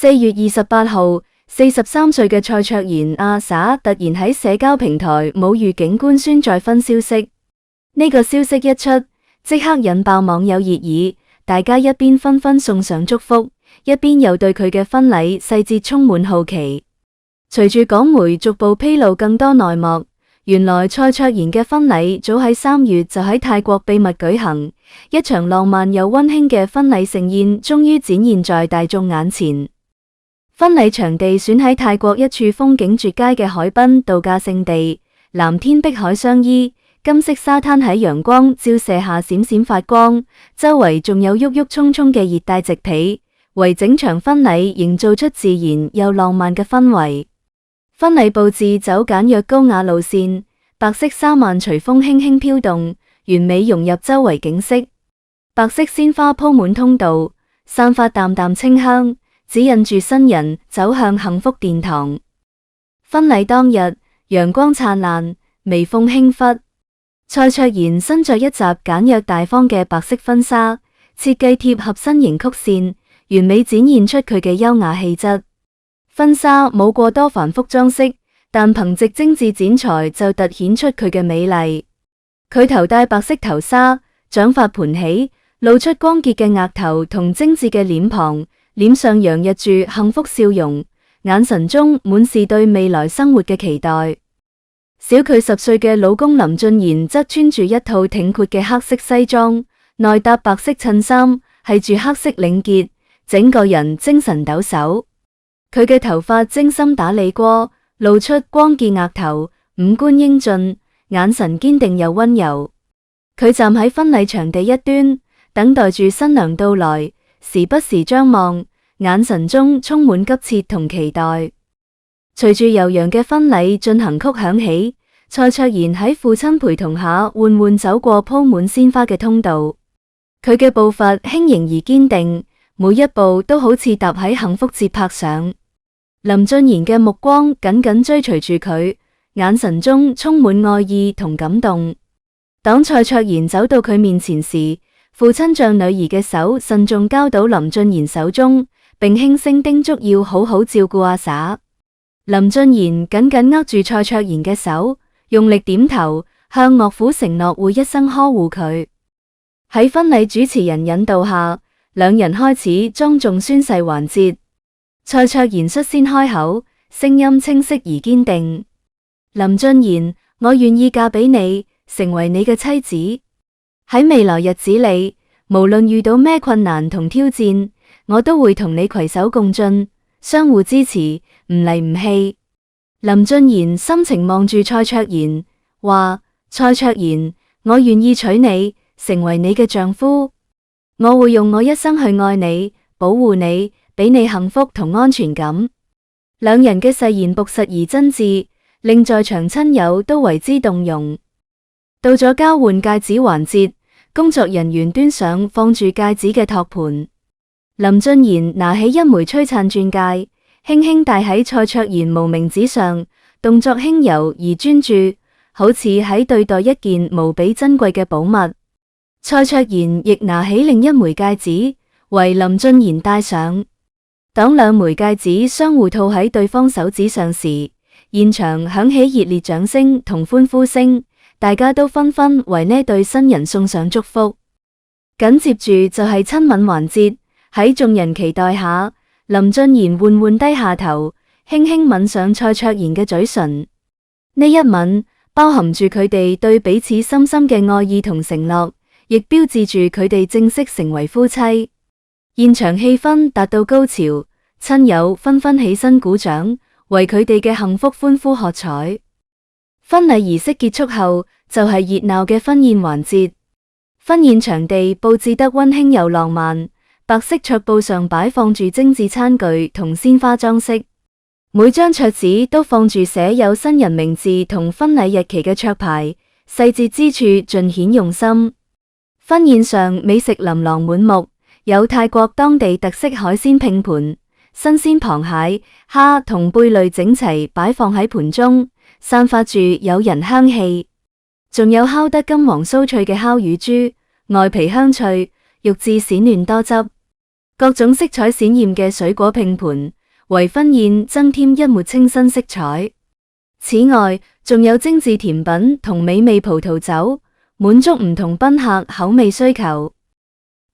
4月28號，43歲嘅蔡卓妍阿 sa 突然喺社交平台母乳警官宣再婚消息。呢個消息一出，即刻引爆網友熱議，大家一邊紛紛送上祝福，一邊又對佢嘅婚禮細節充滿好奇。隨住港媒逐步披露更多內幕，原來蔡卓妍嘅婚禮早喺3月就喺泰國秘密舉行，一場浪漫又溫馨嘅婚禮盛宴終於展現在大眾眼前。婚禮場地選喺泰國一處風景絕佳嘅海濱度假勝地，藍天碧海相依，金色沙灘喺陽光照射下閃閃發光，周圍仲有鬱鬱蔥蔥嘅熱帶植被，為整場婚禮營造出自然又浪漫嘅氛圍。婚禮佈置走簡約高雅路線，白色紗幔隨風輕輕飄動，完美融入周圍景色。白色鮮花鋪滿通道，散發淡淡清香，指引住新人走向幸福殿堂。婚禮當日，陽光燦爛，微風輕拂。蔡卓妍身着一襲簡約大方嘅白色婚紗，設計貼合身形曲線，完美展現出佢嘅優雅氣質。婚紗冇過多繁複裝飾，但憑藉精緻剪裁就凸顯出佢嘅美麗。佢頭戴白色頭紗，長髮盤起，露出光潔嘅額頭同精緻嘅臉龐，臉上洋溢住幸福笑容，眼神中滿是對未來生活嘅期待。小佢10歲嘅老公林俊賢則穿住一套挺闊嘅黑色西裝，內搭白色襯衫，繫住黑色領結，整個人精神抖擻。佢嘅頭髮精心打理過，露出光潔額頭，五官英俊，眼神堅定又溫柔。佢站喺婚禮場地一端，等待住新娘到來，時不時張望，眼神中充滿急切同期待。隨住悠揚嘅婚禮進行曲響起，蔡卓妍喺父親陪同下緩緩走過鋪滿鮮花嘅通道。佢嘅步伐輕盈而堅定，每一步都好似踏喺幸福節拍上。林俊賢嘅目光緊緊追隨住佢，眼神中充滿愛意同感動。當蔡卓妍走到佢面前時，父親將女兒嘅手慎重交到林俊賢手中，並輕聲叮囑要好好照顧阿 sa。林俊賢緊緊握住蔡卓妍嘅手，用力點頭，向岳父承諾會一生呵護佢。喺婚禮主持人引導下，兩人開始莊重宣誓環節。蔡卓妍率先開口，聲音清晰而堅定：林俊賢，我願意嫁俾你，成為你嘅妻子。喺未來日子裏，無論遇到咩困難同挑戰，我都會同你攜手共進，相互支持，唔離唔棄。林俊賢深情望住蔡卓妍，話：蔡卓妍，我願意娶你，成為你嘅丈夫。我會用我一生去愛你，保護你，俾你幸福同安全感。兩人嘅誓言樸實而真摯，令在場親友都為之動容。到咗交換戒指環節，工作人員端上放住戒指嘅托盤。林俊賢拿起一枚璀璨鑽戒，輕輕戴喺蔡卓妍無名指上，動作輕柔而專注，好似喺對待一件無比珍貴嘅寶物。蔡卓妍亦拿起另一枚戒指，為林俊賢戴上。當兩枚戒指相互套喺對方手指上時，現場響起熱烈掌聲同歡呼聲，大家都紛紛為呢對新人送上祝福。緊接住就係親吻環節，喺眾人期待下，林俊賢緩緩低下頭，輕輕吻上蔡卓妍嘅嘴唇。呢一吻包含住佢哋對彼此深深嘅愛意同承諾，亦標誌住佢哋正式成為夫妻。現場氣氛達到高潮，親友紛紛起身鼓掌，為佢哋嘅幸福歡呼喝彩。婚禮儀式結束後，就係熱鬧嘅婚宴環節。婚宴場地佈置得溫馨又浪漫，白色桌布上擺放住精緻餐具同鮮花裝飾，每張桌子都放住寫有新人名字同婚禮日期嘅桌牌，細節之處盡顯用心。婚宴上美食琳琅滿目，有泰國當地特色海鮮拼盤，新鮮螃蟹、蝦同貝類整齊擺放喺盤中，散發住誘人香氣。仲有烤得金黃酥脆嘅烤乳豬，外皮香脆，肉質鮮嫩多汁。各種色彩鮮豔嘅水果拼盤，為婚宴增添一抹清新色彩。此外，仲有精緻甜品同美味葡萄酒，滿足唔同賓客口味需求。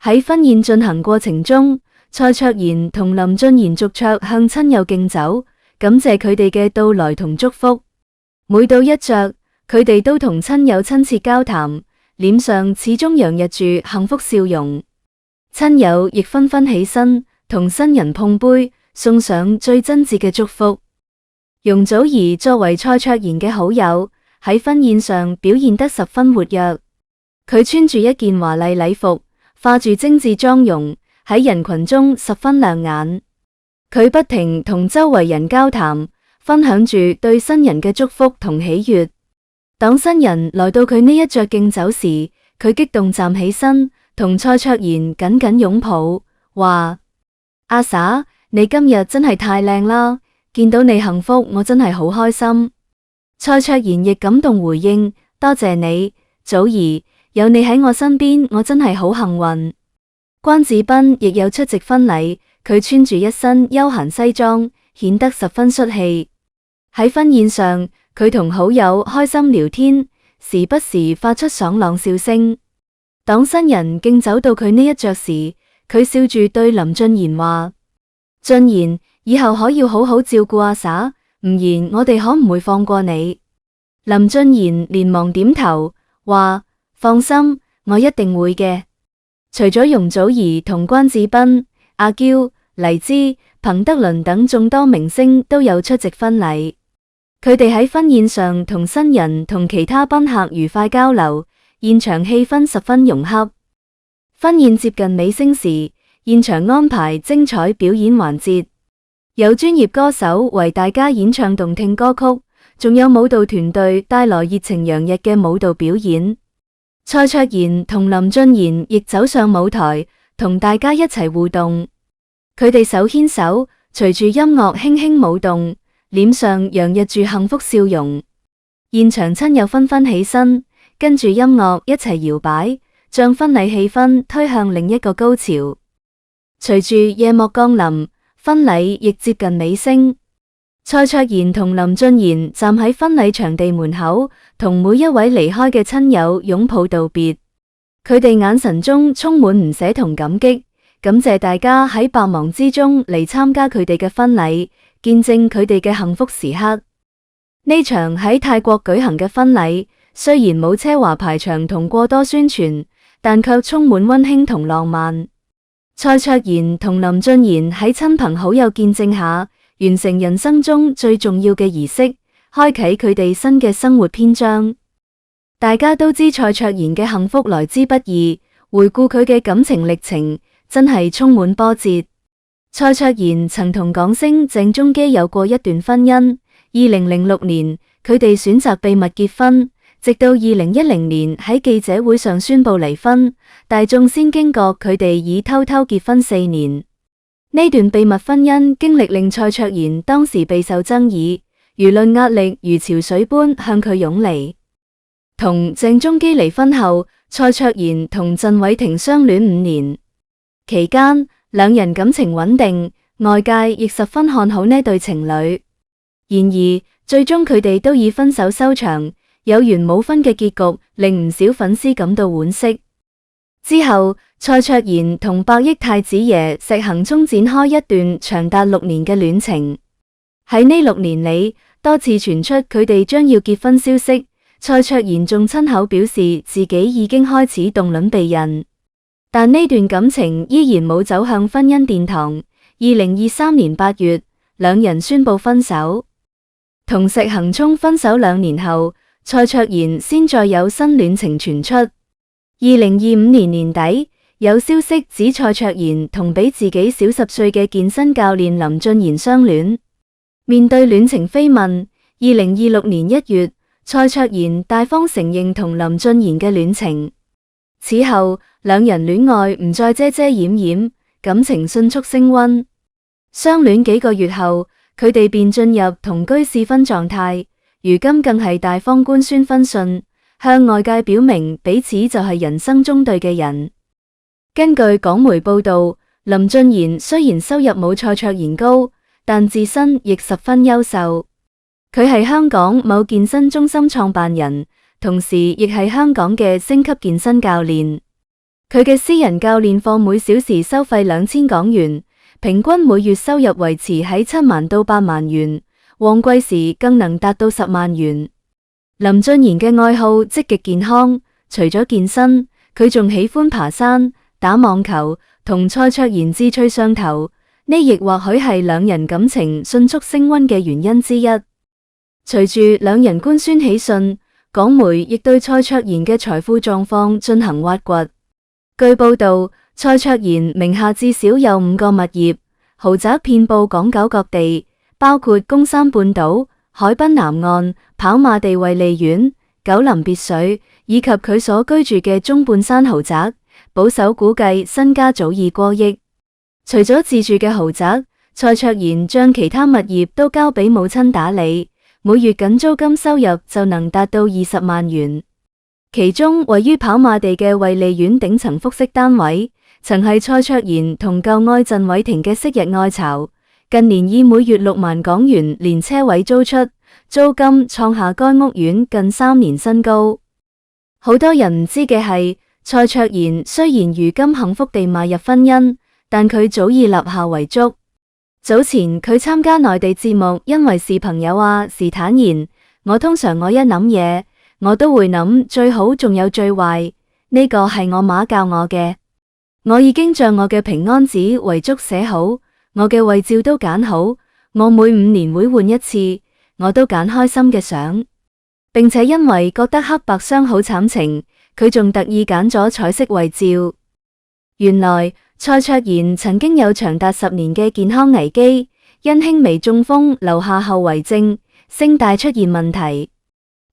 喺婚宴進行過程中，蔡卓妍同林俊賢逐桌向親友敬酒，感謝佢哋嘅到來同祝福。每到一桌，佢哋都同親友親切交談，臉上始終洋溢住幸福笑容。親友亦紛紛起身，同新人碰杯，送上最真摯嘅祝福。容祖兒作為蔡卓妍嘅好友，喺婚宴上表現得十分活躍。佢穿住一件華麗禮服，化住精緻妝容，喺人群中十分亮眼。佢不停同周圍人交談，分享住對新人嘅祝福同喜悅。當新人來到佢呢一桌敬酒時，佢激動站起身，同蔡卓妍緊緊擁抱，話：阿嬸，你今日真係太靚啦，見到你幸福，我真係好開心。蔡卓妍亦感動回應：多謝你，祖兒，有你喺我身邊，我真係好幸運。關智斌亦有出席婚禮，佢穿住一身休閒西裝，顯得十分帥氣。喺婚宴上，佢同好友開心聊天，時不時發出爽朗笑聲。當新人敬酒到佢呢一桌時，佢笑住對林俊賢話：俊賢，以後可要好好照顧阿嬸，唔然我哋可唔會放過你。林俊賢連忙點頭，話：放心，我一定會嘅。除咗容祖兒同關智斌、阿嬌、黎姿、彭德倫等眾多明星都有出席婚禮。佢哋喺婚宴上同新人同其他賓客愉快交流，現場氣氛十分融洽。婚宴接近尾聲時，現場安排精彩表演環節，有專業歌手為大家演唱動聽歌曲，仲有舞蹈團隊帶來熱情洋溢嘅舞蹈表演。蔡卓妍同林俊賢亦走上舞台，同大家一齊互動。佢哋手牽手，隨住音樂輕輕舞動，臉上洋溢住幸福笑容。現場親友紛紛起身，跟住音樂一齊搖擺，將婚禮氣氛推向另一個高潮。隨住夜幕降臨，婚禮亦接近尾聲。蔡卓妍同林俊賢站喺婚禮場地門口，同每一位離開嘅親友擁抱道別。佢哋眼神中充滿唔捨同感激，感謝大家喺百忙之中嚟參加佢哋嘅婚禮，見證佢哋嘅幸福時刻。呢場喺泰國舉行嘅婚禮，雖然冇奢華排場同過多宣傳，但卻充滿溫馨同浪漫。蔡卓妍同林俊賢喺親朋好友見證下，完成人生中最重要嘅儀式，開啟佢哋新嘅生活篇章。大家都知蔡卓妍嘅幸福來之不易，回顧佢嘅感情歷程，真係充滿波折。蔡卓妍曾同港星鄭中基有過一段婚姻，2006年佢哋選擇秘密結婚，直到2010年喺記者會上宣布離婚，大眾先驚覺佢哋已偷偷結婚4年。呢段秘密婚姻經歷令蔡卓妍當時備受爭議，輿論壓力如潮水般向佢湧嚟。同鄭中基離婚後，蔡卓妍同陳偉霆相戀5年，期間兩人感情穩定，外界亦十分看好呢對情侶。然而，最終佢哋都以分手收場，有緣冇分嘅結局令唔少粉絲感到惋惜。之後，蔡卓妍同百億太子爺石恒聰展開一段長達6年嘅戀情。喺呢6年裏，多次傳出佢哋將要結婚消息，蔡卓妍仲親口表示自己已經開始凍卵避孕。但呢段感情依然冇走向婚姻殿堂。2023年8月，兩人宣布分手。同石恒聰分手2年後，蔡卓妍先再有新戀情傳出。2025年年底，有消息指蔡卓妍同比自己小10歲嘅健身教練林俊賢相戀。面對戀情緋聞，2026年1月，蔡卓妍大方承認同林俊賢嘅戀情。此後，兩人戀愛唔再遮遮掩掩，感情迅速升溫。相戀幾個月後，佢哋便進入同居試婚狀態，如今更係大方官宣婚訊，向外界表明彼此就係人生中對嘅人。根據港媒報道，林俊賢雖然收入冇蔡卓妍高，但自身亦十分優秀。佢係香港某健身中心創辦人，同時亦係香港嘅星級健身教練。佢嘅私人教練課每小時收費2000港元，平均每月收入維持喺7萬到8萬元，旺季時更能達到10萬元。林俊賢嘅愛好積極健康，除咗健身，佢仲喜歡爬山、打網球，同蔡卓妍志趣相投，呢亦或許係兩人感情迅速升溫嘅原因之一。隨住兩人官宣喜訊，港媒亦對蔡卓妍嘅財富狀況進行挖掘。據報道，蔡卓妍名下至少有5個物業，豪宅遍佈港九各地，包括公山半島、海濱南岸、跑馬地惠利苑、九林別墅，以及佢所居住嘅中半山豪宅。保守估計身家早已過億。除咗自住嘅豪宅，蔡卓妍將其他物業都交俾母親打理，每月僅租金收入就能達到20萬元。其中位於跑馬地嘅惠利苑頂層複式單位，曾係蔡卓妍同舊愛鄭偉庭嘅昔日愛巢，近年以每月6萬港元連車位租出，租金創下該屋苑近3年新高。好多人唔知嘅係，蔡卓妍雖然如今幸福地邁入婚姻，但佢早已立下遺囑。早前佢參加內地節目，因為是朋友啊，時坦言：我一諗嘢，我都會諗最好仲有最壞，呢個係我媽教我嘅。我已經將我嘅平安紙遺囑寫好，我嘅遺照都揀好，我每5年會換一次，我都揀開心嘅相，並且因為覺得黑白相好慘情，佢仲特意揀咗彩色遺照。原來蔡卓妍曾經有長達10年嘅健康危機，因輕微中風留下後遺症，聲帶出現問題。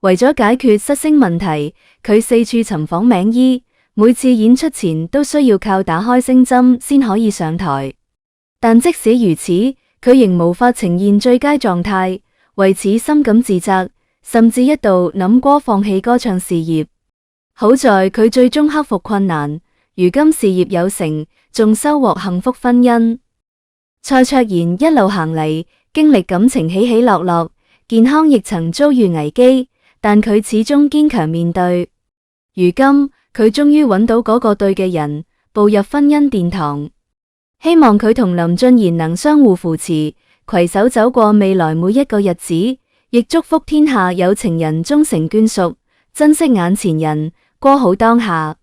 為咗解決失聲問題，佢四處尋訪名醫，每次演出前都需要靠打開聲針先可以上台。但即使如此，佢仍無法呈現最佳狀態，為此深感自責，甚至一度諗過放棄歌唱事業。好在佢最終克服困難，如今事業有成，仲收穫幸福婚姻。蔡卓妍一路行嚟，經歷感情起起落落，健康亦曾遭遇危機，但佢始終堅強面對。如今佢終於揾到嗰個對嘅人，步入婚姻殿堂。希望佢同林俊賢能相互扶持，攜手走過未來每一個日子，亦祝福天下有情人終成眷屬，珍惜眼前人，過好當下。